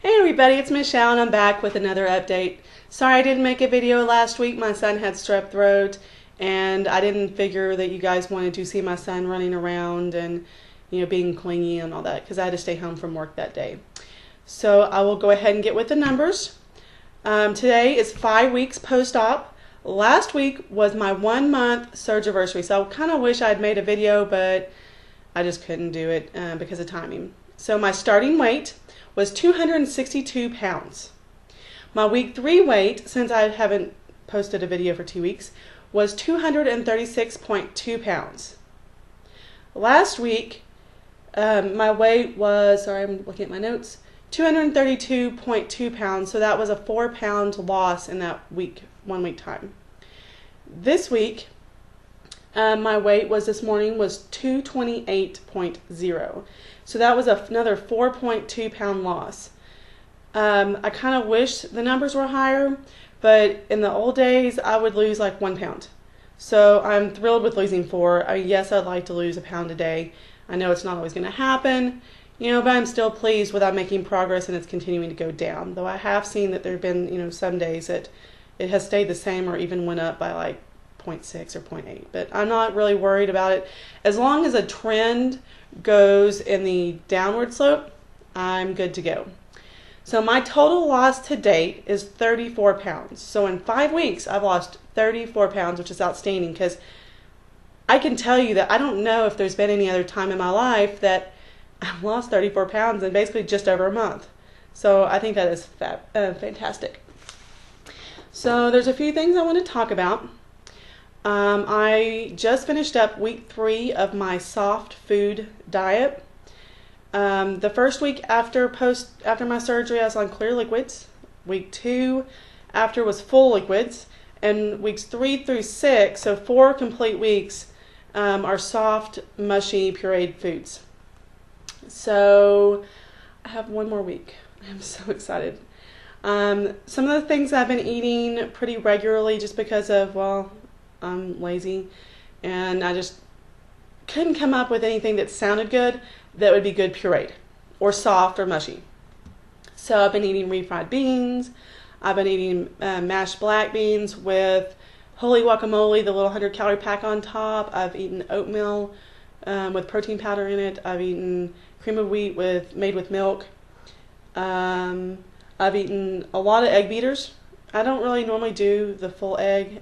Hey everybody, it's Michelle and I'm back with another update. Sorry I didn't make a video last week. My son had strep throat and I didn't figure that you guys wanted to see my son running around and being clingy and all that because I had to stay home from work that day. So I will go ahead and get with the numbers. Today is 5 weeks post-op. Last week was my 1 month surgiversary, so I kind of wish I had made a video, but I just couldn't do it because of timing. So my starting weight was 262 pounds. My week 3 weight, since I haven't posted a video for 2 weeks, was 236.2 pounds. Last week, my weight was, sorry, I'm looking at my notes, 232.2 pounds, so that was a 4-pound loss in that week, 1 week time. This week, my weight was this morning was 228.0. So that was another 4.2 pound loss. I kind of wish the numbers were higher, but in the old days I would lose like 1 pound. So I'm thrilled with losing 4. Yes, I'd like to lose a pound a day. I know it's not always going to happen, but I'm still pleased with I'm making progress and it's continuing to go down. Though I have seen that there have been, some days that it has stayed the same or even went up by like 0.6 or 0.8, but I'm not really worried about it. As long as a trend goes in the downward slope, I'm good to go. So my total loss to date is 34 pounds. So in 5 weeks, I've lost 34 pounds, which is outstanding because I can tell you that I don't know if there's been any other time in my life that I've lost 34 pounds in basically just over a month. So I think that is fantastic. So there's a few things I want to talk about. I just finished up week 3 of my soft food diet. The first week after my surgery, I was on clear liquids. Week 2 after was full liquids, and weeks 3 through 6, so 4 complete weeks, are soft, mushy, pureed foods. So I have 1 more week. I'm so excited. Some of the things I've been eating pretty regularly just because of, well, I'm lazy and I just couldn't come up with anything that sounded good that would be good pureed or soft or mushy. So I've been eating refried beans. I've been eating mashed black beans with holy guacamole, the little 100-calorie pack on top. I've eaten oatmeal with protein powder in it. I've eaten cream of wheat made with milk. I've eaten a lot of egg beaters. I don't really normally do the full egg.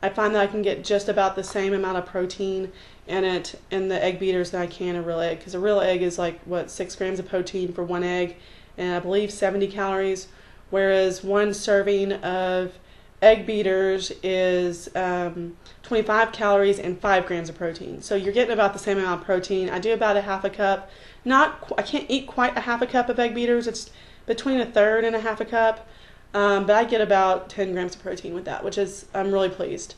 I find that I can get just about the same amount of protein in it in the egg beaters that I can a real egg, because a real egg is like 6 grams of protein for 1 egg, and I believe 70 calories, whereas 1 serving of egg beaters is 25 calories and 5 grams of protein. So you're getting about the same amount of protein. I do about a half a cup. I can't eat quite a half a cup of egg beaters. It's between 1/3 and a half a cup. But I get about 10 grams of protein with that, which is, I'm really pleased.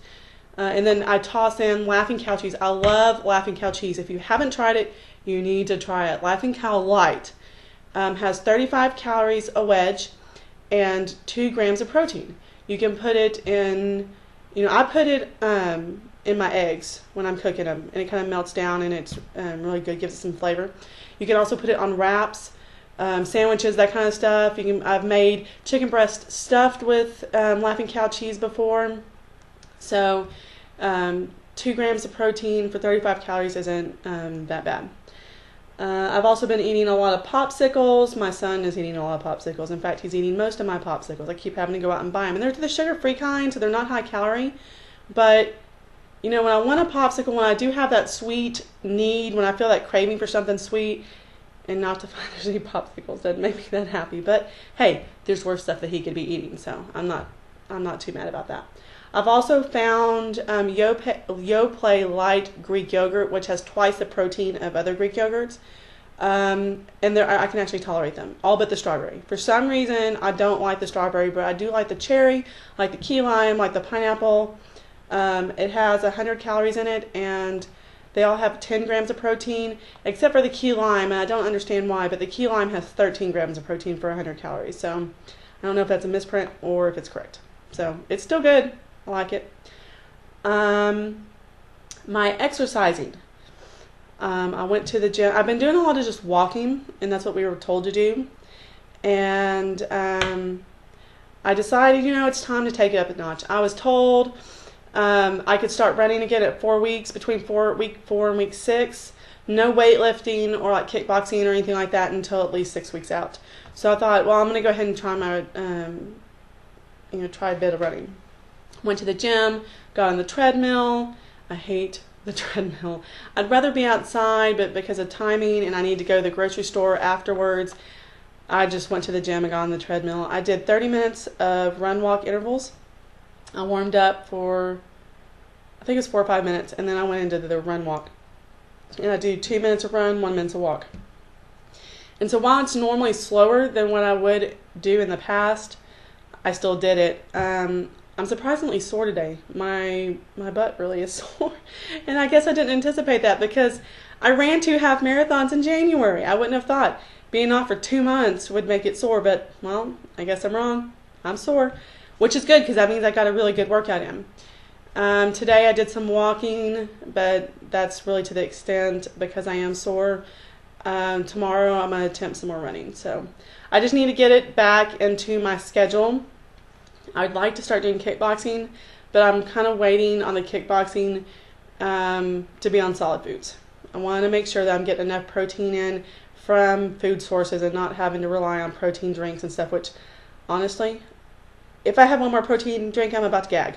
And then I toss in Laughing Cow cheese. I love Laughing Cow cheese. If you haven't tried it, you need to try it. Laughing Cow Light has 35 calories a wedge and 2 grams of protein. You can put it in, I put it in my eggs when I'm cooking them, and it kind of melts down and it's really good, gives it some flavor. You can also put it on wraps. Sandwiches, that kind of stuff. I've made chicken breast stuffed with Laughing Cow cheese before. So 2 grams of protein for 35 calories isn't that bad. I've also been eating a lot of popsicles. My son is eating a lot of popsicles. In fact, he's eating most of my popsicles. I keep having to go out and buy them. And they're the sugar-free kind, so they're not high calorie. But, when I want a popsicle, when I do have that sweet need, when I feel that craving for something sweet, and not to find there's any popsicles doesn't make me that happy. But hey, there's worse stuff that he could be eating, so I'm not too mad about that. I've also found Yoplait Light Greek yogurt, which has twice the protein of other Greek yogurts, and I can actually tolerate them, all but the strawberry. For some reason, I don't like the strawberry, but I do like the cherry, like the key lime, like the pineapple. It has 100 calories in it, and they all have 10 grams of protein, except for the key lime, and I don't understand why, but the key lime has 13 grams of protein for 100 calories. So I don't know if that's a misprint or if it's correct. So it's still good. I like it. My exercising. I went to the gym. I've been doing a lot of just walking, and that's what we were told to do. And I decided, it's time to take it up a notch. I was told I could start running again at 4 weeks, between week 4 and week 6. No weightlifting or like kickboxing or anything like that until at least 6 weeks out. So I thought, well, I'm going to go ahead and try my, try a bit of running. Went to the gym, got on the treadmill. I hate the treadmill. I'd rather be outside, but because of timing and I need to go to the grocery store afterwards, I just went to the gym and got on the treadmill. I did 30 minutes of run-walk intervals. I warmed up for, I think it was 4 or 5 minutes, and then I went into the run-walk. And I do 2 minutes of run, 1 minute of walk. And so while it's normally slower than what I would do in the past, I still did it. I'm surprisingly sore today. My butt really is sore. And I guess I didn't anticipate that because I ran 2 half marathons in January. I wouldn't have thought being off for 2 months would make it sore, but, well, I guess I'm wrong. I'm sore, which is good because that means I got a really good workout in. Today I did some walking, but that's really to the extent because I am sore. Tomorrow I'm going to attempt some more running. So I just need to get it back into my schedule. I'd like to start doing kickboxing, but I'm kind of waiting on the kickboxing to be on solid foods. I want to make sure that I'm getting enough protein in from food sources and not having to rely on protein drinks and stuff, which honestly, if I have one more protein drink, I'm about to gag.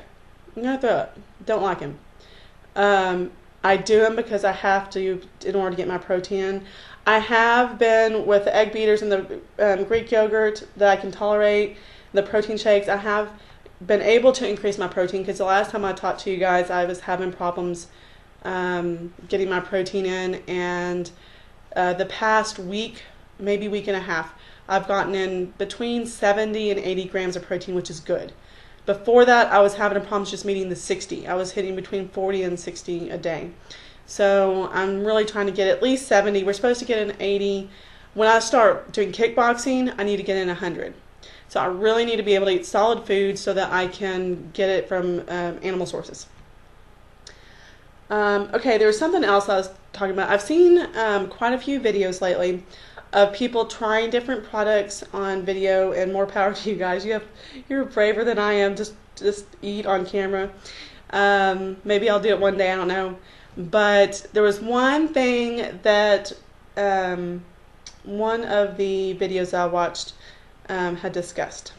I'm going to throw up. Don't like them. I do them because I have to in order to get my protein. I have been with the egg beaters and the Greek yogurt that I can tolerate, the protein shakes. I have been able to increase my protein because the last time I talked to you guys, I was having problems getting my protein in, and the past week, maybe week and a half, I've gotten in between 70 and 80 grams of protein, which is good. Before that, I was having a problem just meeting the 60. I was hitting between 40 and 60 a day. So I'm really trying to get at least 70. We're supposed to get in 80. When I start doing kickboxing, I need to get in 100. So I really need to be able to eat solid food so that I can get it from animal sources. Okay, there was something else I was talking about. I've seen quite a few videos lately of people trying different products on video, and more power to you guys. You're braver than I am. Just eat on camera. Maybe I'll do it one day. I don't know. But there was one thing that one of the videos I watched had discussed.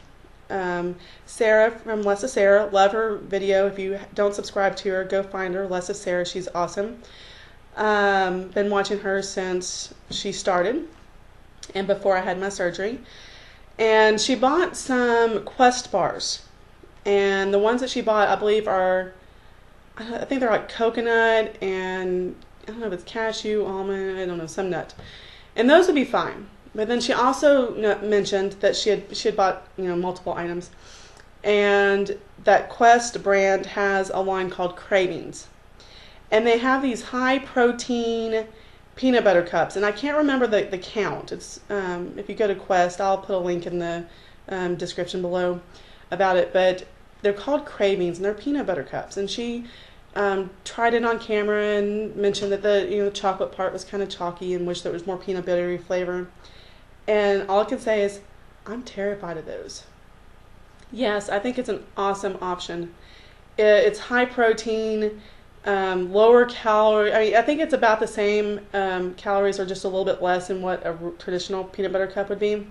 Sarah from Less of Sarah, love her video. If you don't subscribe to her, go find her. Less of Sarah, she's awesome. Been watching her since she started and before I had my surgery. And she bought some Quest bars. And the ones that she bought, I believe, I think they're like coconut and I don't know if it's cashew, almond, I don't know, some nut. And those would be fine. But then she also mentioned that she had bought multiple items, and that Quest brand has a line called Cravings, and they have these high protein peanut butter cups, and I can't remember the count. It's if you go to Quest, I'll put a link in the description below about it, but they're called Cravings and they're peanut butter cups, and she tried it on camera and mentioned that the chocolate part was kind of chalky and wished there was more peanut buttery flavor. And all I can say is, I'm terrified of those. Yes, I think it's an awesome option. It's high protein, lower calorie. I mean, I think it's about the same calories, or just a little bit less than what a traditional peanut butter cup would be,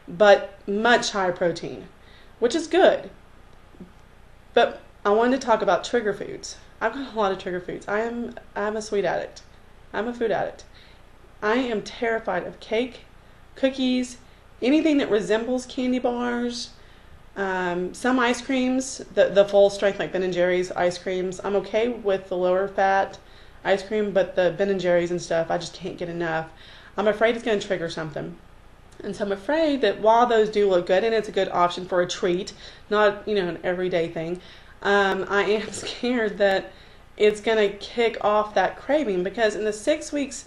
but much higher protein, which is good. But I wanted to talk about trigger foods. I've got a lot of trigger foods. I'm a sweet addict. I'm a food addict. I am terrified of cake, cookies, anything that resembles candy bars, some ice creams, the full strength like Ben & Jerry's ice creams. I'm okay with the lower fat ice cream, but the Ben & Jerry's and stuff, I just can't get enough. I'm afraid it's going to trigger something. And so I'm afraid that while those do look good, and it's a good option for a treat, not an everyday thing, I am scared that it's going to kick off that craving, because in the 6 weeks,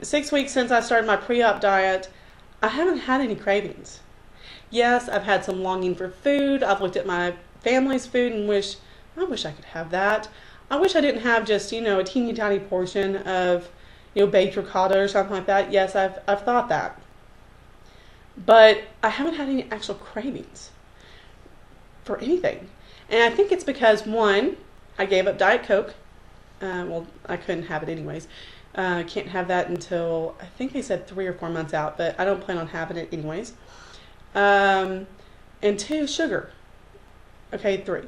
6 weeks since I started my pre-op diet, I haven't had any cravings. Yes, I've had some longing for food. I've looked at my family's food and I wish I could have that. I wish I didn't have just, a teeny tiny portion of, baked ricotta or something like that. Yes, I've thought that. but I haven't had any actual cravings for anything. And I think it's because, one, I gave up Diet Coke. Well, I couldn't have it anyways. Can't have that until, I think they said 3 or 4 months out, but I don't plan on having it anyways. And 2, sugar. Okay, 3.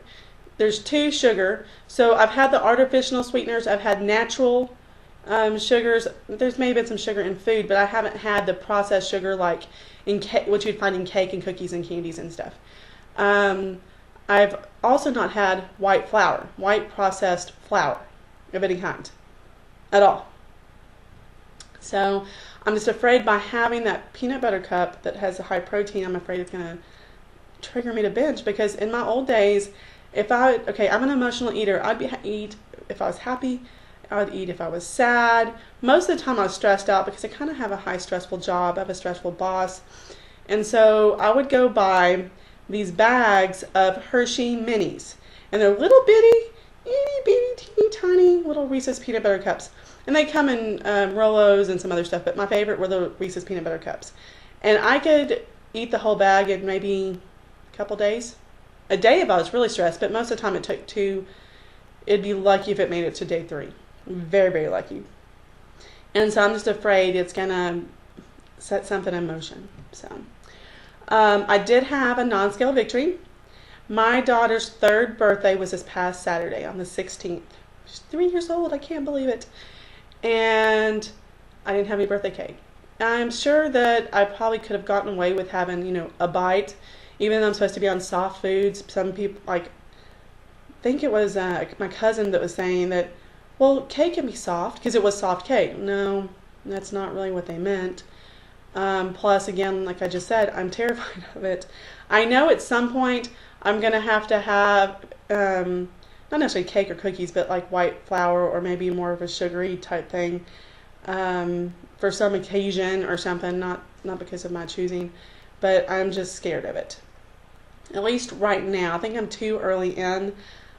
There's 2, sugar. So I've had the artificial sweeteners. I've had natural sugars. There's maybe been some sugar in food, but I haven't had the processed sugar like in what you'd find in cake and cookies and candies and stuff. I've also not had white processed flour of any kind at all. So I'm just afraid by having that peanut butter cup that has a high protein, I'm afraid it's going to trigger me to binge, because in my old days, I'm an emotional eater. Eat if I was happy. I would eat if I was sad. Most of the time I was stressed out because I kind of have a high stressful job. I have a stressful boss. And so I would go buy these bags of Hershey Minis. And they're little bitty, itty bitty, teeny tiny little Reese's peanut butter cups. And they come in Rolos and some other stuff, but my favorite were the Reese's peanut butter cups. And I could eat the whole bag in maybe a couple days. A day if I was really stressed, but most of the time it took 2. It'd be lucky if it made it to day 3. Very, very lucky. And so I'm just afraid it's going to set something in motion. So I did have a non-scale victory. My daughter's 3rd birthday was this past Saturday on the 16th. She's 3 years old. I can't believe it. And I didn't have any birthday cake. I'm sure that I probably could have gotten away with having, a bite, even though I'm supposed to be on soft foods. Some people, I think it was my cousin that was saying that, well, cake can be soft because it was soft cake. No, that's not really what they meant. Plus, again, like I just said, I'm terrified of it. I know at some point I'm going to have not necessarily cake or cookies, but like white flour or maybe more of a sugary type thing for some occasion or something, not because of my choosing, but I'm just scared of it. At least right now. I think I'm too early in.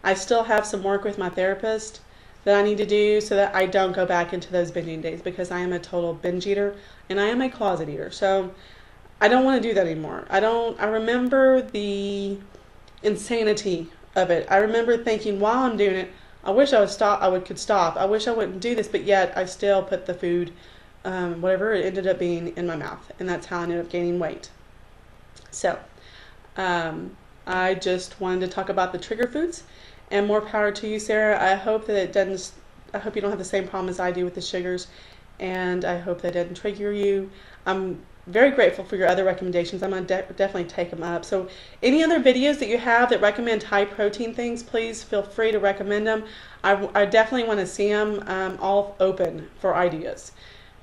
I still have some work with my therapist that I need to do so that I don't go back into those binging days, because I am a total binge eater and I am a closet eater. So I don't want to do that anymore. I remember the insanity of it. I remember thinking while I'm doing it, I wish could stop. I wish I wouldn't do this, but yet I still put the food, whatever it ended up being, in my mouth, and that's how I ended up gaining weight. So I just wanted to talk about the trigger foods, and more power to you, Sarah. I hope that I hope you don't have the same problem as I do with the sugars, and I hope that it doesn't trigger you. I'm very grateful for your other recommendations. I'm going to definitely take them up. So any other videos that you have that recommend high protein things, please feel free to recommend them. I definitely want to see them all open for ideas.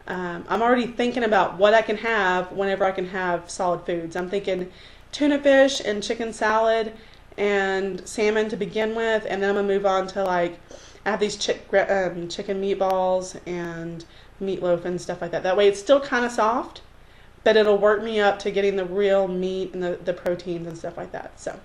I'm already thinking about what I can have whenever I can have solid foods. I'm thinking tuna fish and chicken salad and salmon to begin with, and then I'm going to move on to I have these chicken meatballs and meatloaf and stuff like that. That way it's still kind of soft, but it'll work me up to getting the real meat and the proteins and stuff like that. So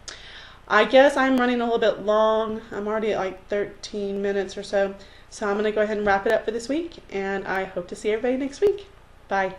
I guess I'm running a little bit long. I'm already at 13 minutes or so. So I'm going to go ahead and wrap it up for this week, and I hope to see everybody next week. Bye.